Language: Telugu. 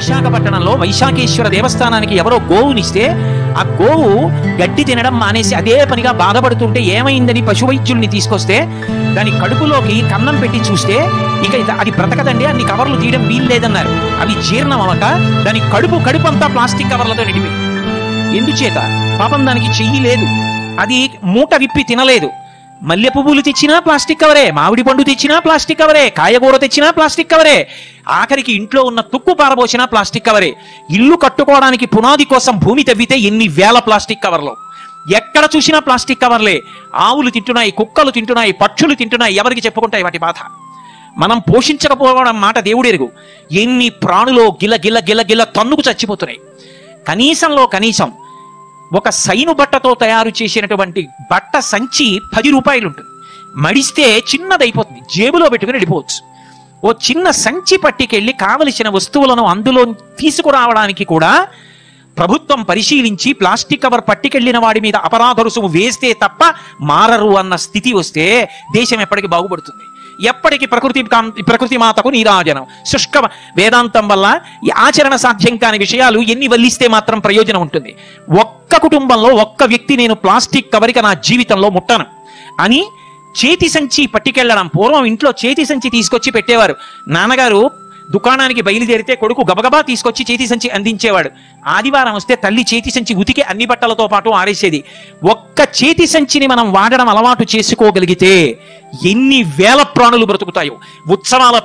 విశాఖపట్నంలో వైశాఖేశ్వర దేవస్థానానికి ఎవరో గోవునిస్తే ఆ గోవు గడ్డి తినడం మానేసి అదే పనిగా బాధపడుతుంటే ఏమైందని పశువైద్యుల్ని తీసుకొస్తే దాని కడుపులోకి కన్నం పెట్టి చూస్తే ఇక అది బ్రతకదండి, అన్ని కవర్లు తీయడం వీలు లేదన్నారు. అవి జీర్ణం అవక దాని కడుపు అంతా ప్లాస్టిక్ కవర్లతో నిండిపోయి. ఎందుచేత? పాపం దానికి చెయ్యి లేదు, అది మూట విప్పి తినలేదు. మల్లె పువ్వులు తెచ్చినా ప్లాస్టిక్ కవరే, మామిడి పండు తెచ్చినా ప్లాస్టిక్ కవరే, కాయగూర తెచ్చినా ప్లాస్టిక్ కవరే, ఆఖరికి ఇంట్లో ఉన్న తుక్కు పారబోసినా ప్లాస్టిక్ కవరే. ఇల్లు కట్టుకోవడానికి పునాది కోసం భూమి తవ్వితే ఎన్ని వేల ప్లాస్టిక్ కవర్లు, ఎక్కడ చూసినా ప్లాస్టిక్ కవర్లే. ఆవులు తింటున్నాయి, కుక్కలు తింటున్నాయి, పక్షులు తింటున్నాయి, ఎవరికి చెప్పుకుంటాయి వాటి బాధ? మనం పోషించకపోవడం మాట దేవుడెరుగు. ఎన్ని ప్రాణులో గిల గిల గిల గిల తన్నుకు చచ్చిపోతున్నాయి. కనీసంలో కనీసం ఒక సైను బట్టతో తయారు చేసినటువంటి బట్ట సంచి 10 రూపాయలు ఉంటుంది. మడిస్తే చిన్నదైపోతుంది, జేబులో పెట్టుకుని వెళ్ళిపోవచ్చు. ఓ చిన్న సంచి పట్టుకెళ్ళి కావలసిన వస్తువులను అందులో తీసుకురావడానికి కూడా ప్రభుత్వం పరిశీలించి ప్లాస్టిక్ కవర్ పట్టుకెళ్లిన వాడి మీద అపరాధ రుసుము వేస్తే తప్ప మారరు అన్న స్థితి వస్తే దేశం ఎప్పటికీ బాగుపడుతుంది. ఎప్పటికీ ప్రకృతి మాతకు నీరాజనం. శుష్క వేదాంతం వల్ల ఈ ఆచరణ సాధ్యం కాని విషయాలు ఎన్ని వల్లిస్తే మాత్రం ప్రయోజనం ఉంటుంది? ఒక్క కుటుంబంలో ఒక్క వ్యక్తి నేను ప్లాస్టిక్ కవరిక నా జీవితంలో ముట్టను అని చేతి సంచి పట్టుకెళ్ళడం. పూర్వం ఇంట్లో చేతి సంచి తీసుకొచ్చి పెట్టేవారు. నాన్నగారు దుకాణానికి బయలుదేరితే కొడుకు గబగబా తీసుకొచ్చి చేతి సంచి అందించేవాడు. ఆదివారం వస్తే తల్లి చేతి సంచి ఉతికి అన్ని బట్టలతో పాటు ఆరేసేది. ఒక్క చేతి సంచిని మనం వాడడం అలవాటు చేసుకోగలిగితే ఎన్ని వేల ప్రాణులు బ్రతుకుతాయో. ఉత్సవాల